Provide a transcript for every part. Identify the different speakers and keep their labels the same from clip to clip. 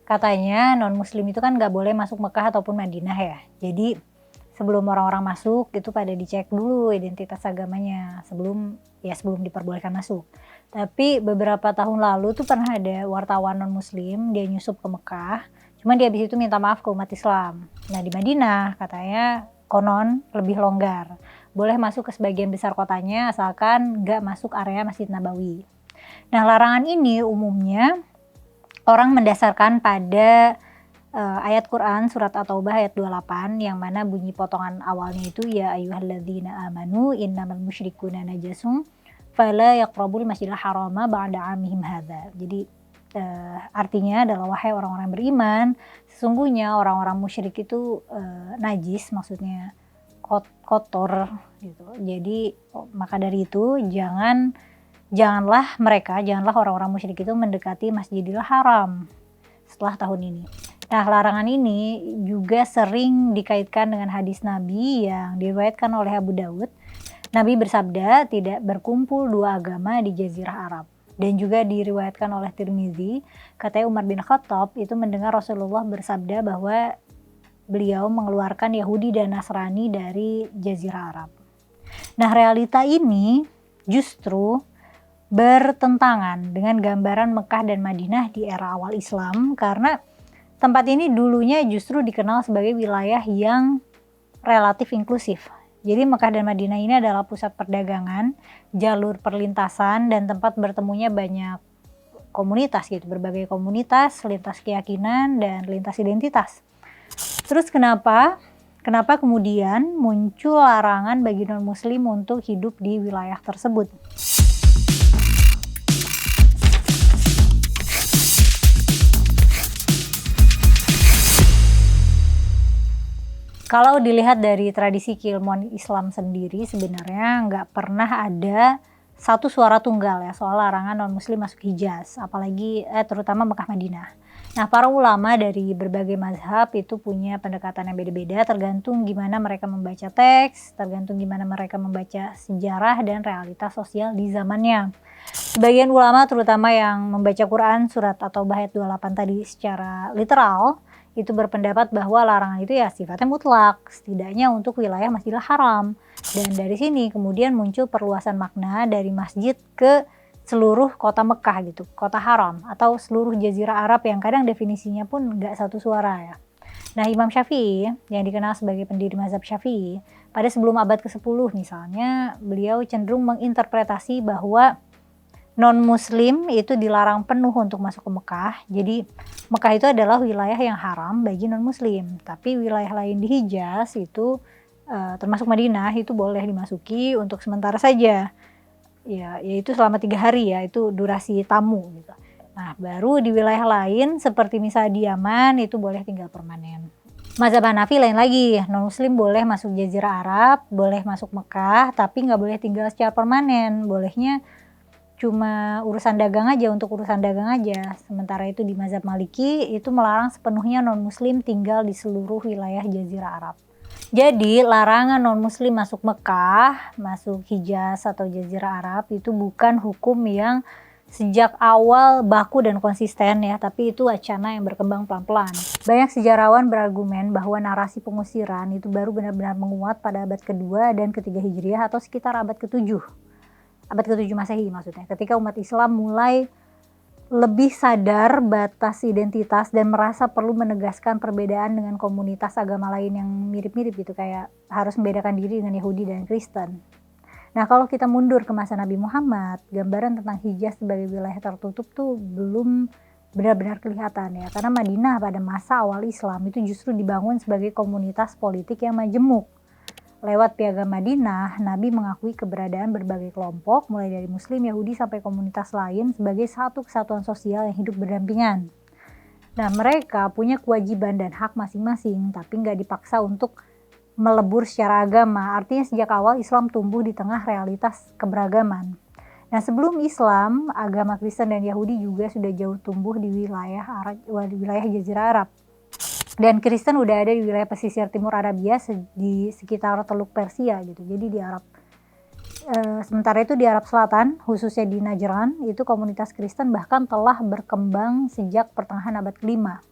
Speaker 1: katanya non-muslim itu kan nggak boleh masuk Mekah ataupun Madinah ya. Jadi sebelum orang-orang masuk itu pada dicek dulu identitas agamanya sebelum diperbolehkan masuk. Tapi beberapa tahun lalu tuh pernah ada wartawan non-muslim, dia nyusup ke Mekah, cuman dia habis itu minta maaf ke umat Islam. Nah di Madinah katanya konon lebih longgar, boleh masuk ke sebagian besar kotanya asalkan nggak masuk area Masjid Nabawi. Nah larangan ini umumnya orang mendasarkan pada ayat Quran surat At-Taubah ayat 28 yang mana bunyi potongan awalnya itu ya ayyuhalladzina amanu innamal musyrikuna najasun fala yaqrabul masjidil harama ba'da 'amihim hadza. Jadi artinya adalah wahai orang-orang beriman, sesungguhnya orang-orang musyrik itu najis, maksudnya kotor gitu. Jadi maka dari itu janganlah orang-orang musyrik itu mendekati Masjidil Haram setelah tahun ini. Nah, larangan ini juga sering dikaitkan dengan hadis Nabi yang diriwayatkan oleh Abu Daud. Nabi bersabda, tidak berkumpul dua agama di Jazirah Arab. Dan juga diriwayatkan oleh Tirmizi, katanya Umar bin Khattab itu mendengar Rasulullah bersabda bahwa beliau mengeluarkan Yahudi dan Nasrani dari Jazirah Arab. Nah, realita ini justru bertentangan dengan gambaran Mekah dan Madinah di era awal Islam karena tempat ini dulunya justru dikenal sebagai wilayah yang relatif inklusif. Jadi Mekah dan Madinah ini adalah pusat perdagangan, jalur perlintasan, dan tempat bertemunya banyak komunitas gitu, berbagai komunitas, lintas keyakinan, dan lintas identitas. Terus kenapa kemudian muncul larangan bagi non-muslim untuk hidup di wilayah tersebut? Kalau dilihat dari tradisi keilmuan Islam sendiri sebenarnya nggak pernah ada satu suara tunggal ya soal larangan non-muslim masuk Hijaz, apalagi terutama Mekah Madinah. Nah para ulama dari berbagai mazhab itu punya pendekatan yang beda-beda tergantung gimana mereka membaca teks, tergantung gimana mereka membaca sejarah dan realitas sosial di zamannya. Sebagian ulama terutama yang membaca Quran surat At-Taubah ayat 28 tadi secara literal itu berpendapat bahwa larangan itu ya sifatnya mutlak, setidaknya untuk wilayah Masjidil Haram. Dan dari sini kemudian muncul perluasan makna dari masjid ke seluruh kota Mekah gitu, kota haram atau seluruh jazirah Arab yang kadang definisinya pun nggak satu suara ya. Nah Imam Syafi'i yang dikenal sebagai pendiri mazhab Syafi'i, pada sebelum abad ke-10 misalnya, beliau cenderung menginterpretasi bahwa non-muslim itu dilarang penuh untuk masuk ke Mekah. Jadi Mekah itu adalah wilayah yang haram bagi non-muslim. Tapi wilayah lain di Hijaz itu termasuk Madinah itu boleh dimasuki untuk sementara saja. Ya, yaitu selama 3 hari ya, itu durasi tamu gitu. Nah, baru di wilayah lain seperti misalnya di Yaman itu boleh tinggal permanen. Mazhab Hanafi lain lagi, non-muslim boleh masuk Jazirah Arab, boleh masuk Mekah, tapi nggak boleh tinggal secara permanen. Bolehnya cuma urusan dagang aja, untuk urusan dagang aja. Sementara itu di mazhab Maliki itu melarang sepenuhnya non-muslim tinggal di seluruh wilayah Jazirah Arab. Jadi larangan non-muslim masuk Mekah, masuk Hijaz atau Jazirah Arab itu bukan hukum yang sejak awal baku dan konsisten ya, tapi itu wacana yang berkembang pelan-pelan. Banyak sejarawan berargumen bahwa narasi pengusiran itu baru benar-benar menguat pada abad kedua dan ketiga Hijriah atau sekitar abad ke-7. Abad ke-7 Masehi maksudnya, ketika umat Islam mulai lebih sadar batas identitas dan merasa perlu menegaskan perbedaan dengan komunitas agama lain yang mirip-mirip gitu, kayak harus membedakan diri dengan Yahudi dan Kristen. Nah kalau kita mundur ke masa Nabi Muhammad, gambaran tentang Hijaz sebagai wilayah tertutup tuh belum benar-benar kelihatan ya, karena Madinah pada masa awal Islam itu justru dibangun sebagai komunitas politik yang majemuk. Lewat Piagam Madinah, Nabi mengakui keberadaan berbagai kelompok, mulai dari Muslim, Yahudi, sampai komunitas lain sebagai satu kesatuan sosial yang hidup berdampingan. Nah, mereka punya kewajiban dan hak masing-masing, tapi nggak dipaksa untuk melebur secara agama. Artinya sejak awal Islam tumbuh di tengah realitas keberagaman. Nah, sebelum Islam, agama Kristen dan Yahudi juga sudah jauh tumbuh di wilayah Jazirah Arab. Dan Kristen udah ada di wilayah pesisir timur Arabia di sekitar Teluk Persia gitu. Jadi di Arab. Sementara itu di Arab Selatan, khususnya di Najran, itu komunitas Kristen bahkan telah berkembang sejak pertengahan abad ke-5.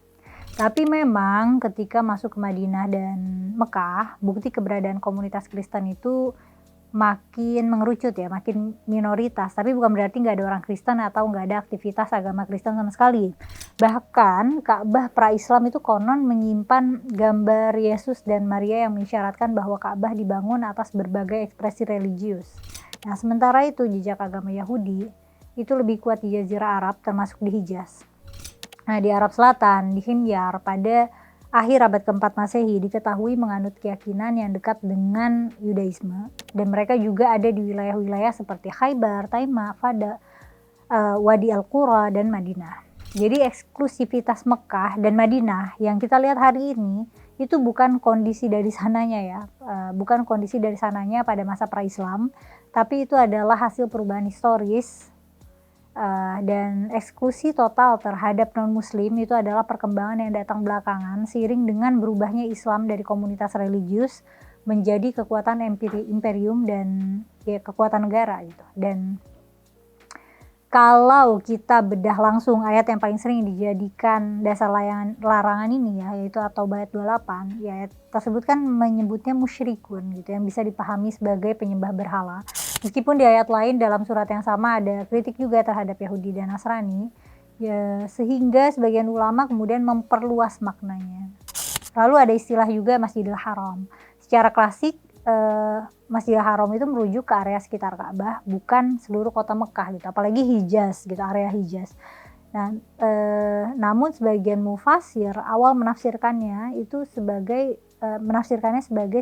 Speaker 1: Tapi memang ketika masuk ke Madinah dan Mekah, bukti keberadaan komunitas Kristen itu makin mengerucut ya, makin minoritas. Tapi bukan berarti nggak ada orang Kristen atau nggak ada aktivitas agama Kristen sama sekali. Bahkan Ka'bah pra-Islam itu konon menyimpan gambar Yesus dan Maria yang mengisyaratkan bahwa Ka'bah dibangun atas berbagai ekspresi religius. Nah, sementara itu jejak agama Yahudi itu lebih kuat di Jazirah Arab termasuk di Hijaz. Nah, di Arab Selatan, di Himyar, pada akhir abad keempat Masehi diketahui menganut keyakinan yang dekat dengan Yudaisme, dan mereka juga ada di wilayah-wilayah seperti Khaybar, Taima, Fada, Wadi Al-Qura, dan Madinah. Jadi eksklusivitas Mekah dan Madinah yang kita lihat hari ini itu bukan kondisi dari sananya ya, bukan kondisi dari sananya pada masa pra-Islam, tapi itu adalah hasil perubahan historis. Dan eksklusi total terhadap non-muslim itu adalah perkembangan yang datang belakangan seiring dengan berubahnya Islam dari komunitas religius menjadi kekuatan imperium dan ya, kekuatan negara gitu. Dan kalau kita bedah langsung ayat yang paling sering dijadikan dasar larangan ini ya, yaitu At-Taubah ayat 28, ya ayat tersebut kan menyebutnya musyrikun gitu, yang bisa dipahami sebagai penyembah berhala. Meskipun di ayat lain dalam surat yang sama ada kritik juga terhadap Yahudi dan Nasrani, ya sehingga sebagian ulama kemudian memperluas maknanya. Lalu ada istilah juga Masjidil Haram. Secara klasik Masjidil Haram itu merujuk ke area sekitar Ka'bah, bukan seluruh kota Mekah gitu, apalagi Hijaz gitu, area Hijaz. Nah, namun sebagian mufasir awal menafsirkannya itu sebagai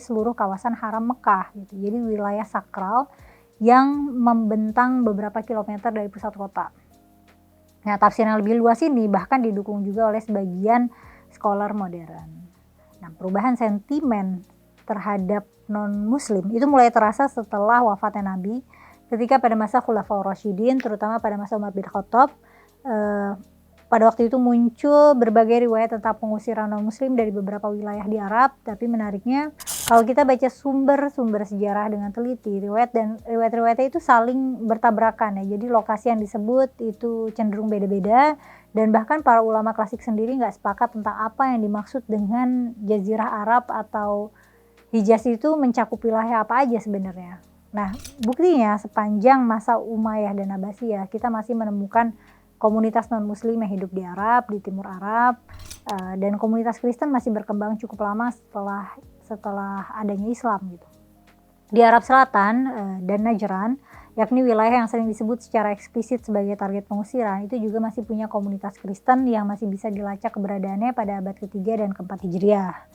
Speaker 1: seluruh kawasan haram Mekah gitu. Jadi wilayah sakral yang membentang beberapa kilometer dari pusat kota. Nah, tafsir yang lebih luas ini bahkan didukung juga oleh sebagian scholar modern. Nah, perubahan sentimen terhadap non-muslim itu mulai terasa setelah wafatnya Nabi, ketika pada masa Khulafaur Rasyidin, terutama pada masa Umar bin Khattab, pada waktu itu muncul berbagai riwayat tentang pengusiran non-muslim dari beberapa wilayah di Arab. Tapi menariknya, kalau kita baca sumber-sumber sejarah dengan teliti, riwayat-riwayatnya itu saling bertabrakan ya. Jadi lokasi yang disebut itu cenderung beda-beda, dan bahkan para ulama klasik sendiri nggak sepakat tentang apa yang dimaksud dengan Jazirah Arab atau Hijaz itu mencakup wilayah apa aja sebenarnya. Nah, buktinya sepanjang masa Umayyah dan Abbasiyah kita masih menemukan komunitas non-muslim yang hidup di Arab, di Timur Arab, dan komunitas Kristen masih berkembang cukup lama setelah adanya Islam gitu. Di Arab Selatan dan Najran, yakni wilayah yang sering disebut secara eksplisit sebagai target pengusiran, itu juga masih punya komunitas Kristen yang masih bisa dilacak keberadaannya pada abad ketiga dan keempat Hijriah.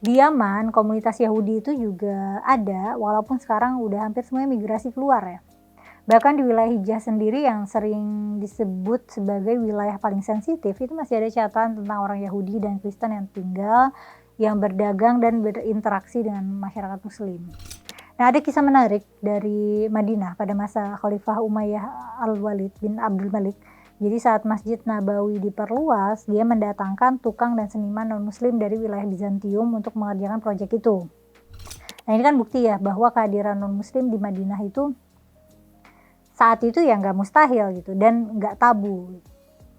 Speaker 1: Di Yaman, komunitas Yahudi itu juga ada, walaupun sekarang udah hampir semuanya migrasi keluar ya. Bahkan di wilayah Hijaz sendiri yang sering disebut sebagai wilayah paling sensitif, itu masih ada catatan tentang orang Yahudi dan Kristen yang tinggal, yang berdagang dan berinteraksi dengan masyarakat Muslim. Nah, ada kisah menarik dari Madinah pada masa Khalifah Umayyah Al-Walid bin Abdul Malik. Jadi saat Masjid Nabawi diperluas, dia mendatangkan tukang dan seniman non-muslim dari wilayah Bizantium untuk mengerjakan proyek itu. Nah, ini kan bukti ya bahwa kehadiran non-muslim di Madinah itu saat itu ya nggak mustahil gitu dan nggak tabu.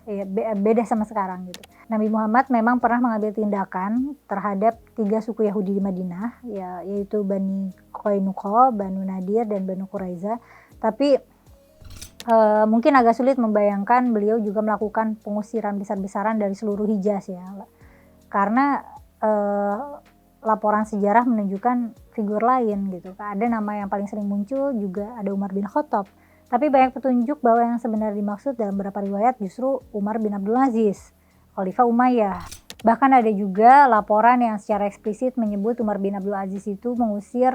Speaker 1: Ya, beda sama sekarang gitu. Nabi Muhammad memang pernah mengambil tindakan terhadap 3 suku Yahudi di Madinah, yaitu Bani Qainuqa, Banu Nadir, dan Banu Quraiza. Tapi mungkin agak sulit membayangkan beliau juga melakukan pengusiran besar-besaran dari seluruh Hijaz ya, karena laporan sejarah menunjukkan figur lain gitu. Ada nama yang paling sering muncul juga ada Umar bin Khattab. Tapi banyak petunjuk bahwa yang sebenarnya dimaksud dalam beberapa riwayat justru Umar bin Abdul Aziz, Khalifah Umayyah. Bahkan ada juga laporan yang secara eksplisit menyebut Umar bin Abdul Aziz itu mengusir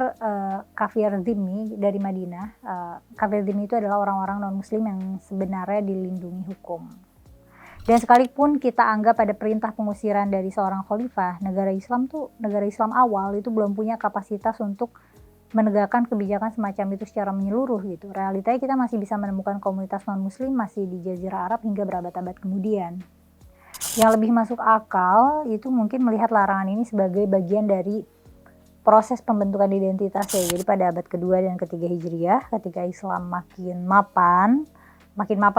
Speaker 1: kafir dhimmi dari Madinah. Kafir dhimmi itu adalah orang-orang non-muslim yang sebenarnya dilindungi hukum. Dan sekalipun kita anggap ada perintah pengusiran dari seorang khalifah, negara Islam awal itu belum punya kapasitas untuk menegakkan kebijakan semacam itu secara menyeluruh gitu. Realitanya kita masih bisa menemukan komunitas non-muslim masih di Jazirah Arab hingga berabad-abad kemudian. Yang lebih masuk akal itu mungkin melihat larangan ini sebagai bagian dari proses pembentukan identitas ya. Jadi pada abad kedua dan ketiga Hijriah, ketika Islam makin mapan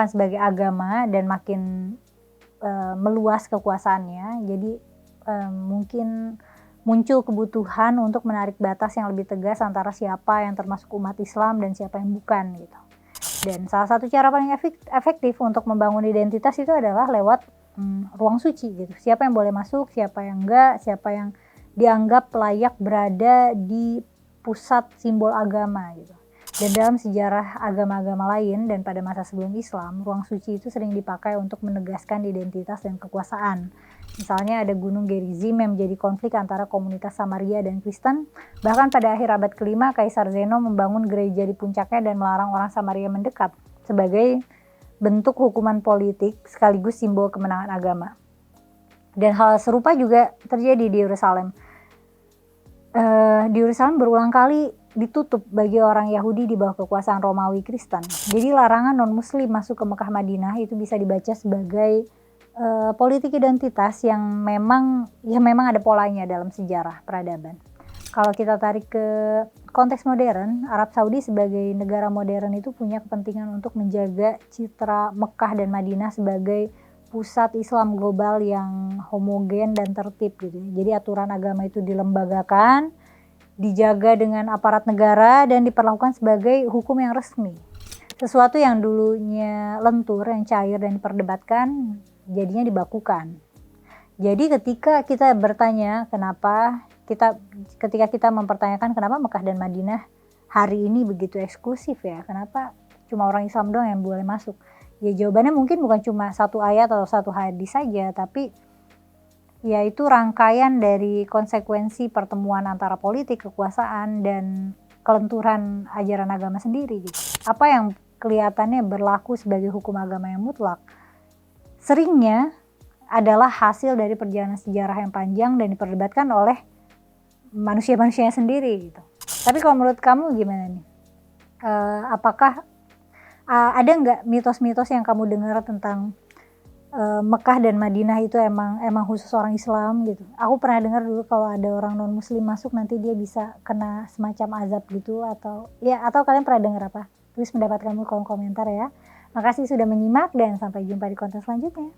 Speaker 1: sebagai agama dan makin meluas kekuasaannya, jadi mungkin muncul kebutuhan untuk menarik batas yang lebih tegas antara siapa yang termasuk umat Islam dan siapa yang bukan gitu. Dan salah satu cara paling efektif untuk membangun identitas itu adalah lewat ruang suci gitu. Siapa yang boleh masuk, siapa yang enggak, siapa yang dianggap layak berada di pusat simbol agama gitu. Dan dalam sejarah agama-agama lain dan pada masa sebelum Islam, ruang suci itu sering dipakai untuk menegaskan identitas dan kekuasaan. Misalnya ada Gunung Gerizim yang menjadi konflik antara komunitas Samaria dan Kristen. Bahkan pada akhir abad ke-5, Kaisar Zeno membangun gereja di puncaknya dan melarang orang Samaria mendekat sebagai bentuk hukuman politik sekaligus simbol kemenangan agama. Dan hal serupa juga terjadi di Yerusalem. Di Yerusalem berulang kali ditutup bagi orang Yahudi di bawah kekuasaan Romawi Kristen. Jadi larangan non-Muslim masuk ke Mekah Madinah itu bisa dibaca sebagai politik identitas yang memang ada polanya dalam sejarah peradaban. Kalau kita tarik ke konteks modern, Arab Saudi sebagai negara modern itu punya kepentingan untuk menjaga citra Mekah dan Madinah sebagai pusat Islam global yang homogen dan tertib gitu. Jadi aturan agama itu dilembagakan, dijaga dengan aparat negara dan diperlakukan sebagai hukum yang resmi. Sesuatu yang dulunya lentur, yang cair dan diperdebatkan, jadinya dibakukan. Jadi ketika kita bertanya ketika kita mempertanyakan kenapa Mekah dan Madinah hari ini begitu eksklusif ya, kenapa cuma orang Islam doang yang boleh masuk? Ya jawabannya mungkin bukan cuma satu ayat atau satu hadis saja, tapi ya itu rangkaian dari konsekuensi pertemuan antara politik, kekuasaan, dan kelenturan ajaran agama sendiri gitu. Apa yang kelihatannya berlaku sebagai hukum agama yang mutlak, seringnya adalah hasil dari perjalanan sejarah yang panjang dan diperdebatkan oleh manusia-manusianya sendiri gitu. Tapi kalau menurut kamu gimana nih? Apakah ada nggak mitos-mitos yang kamu dengar tentang Mekah dan Madinah itu emang khusus orang Islam gitu? Aku pernah dengar dulu kalau ada orang non-Muslim masuk nanti dia bisa kena semacam azab gitu, atau kalian pernah dengar apa? Tulis pendapat kamu di kolom komentar ya. Makasih sudah menyimak dan sampai jumpa di konten selanjutnya.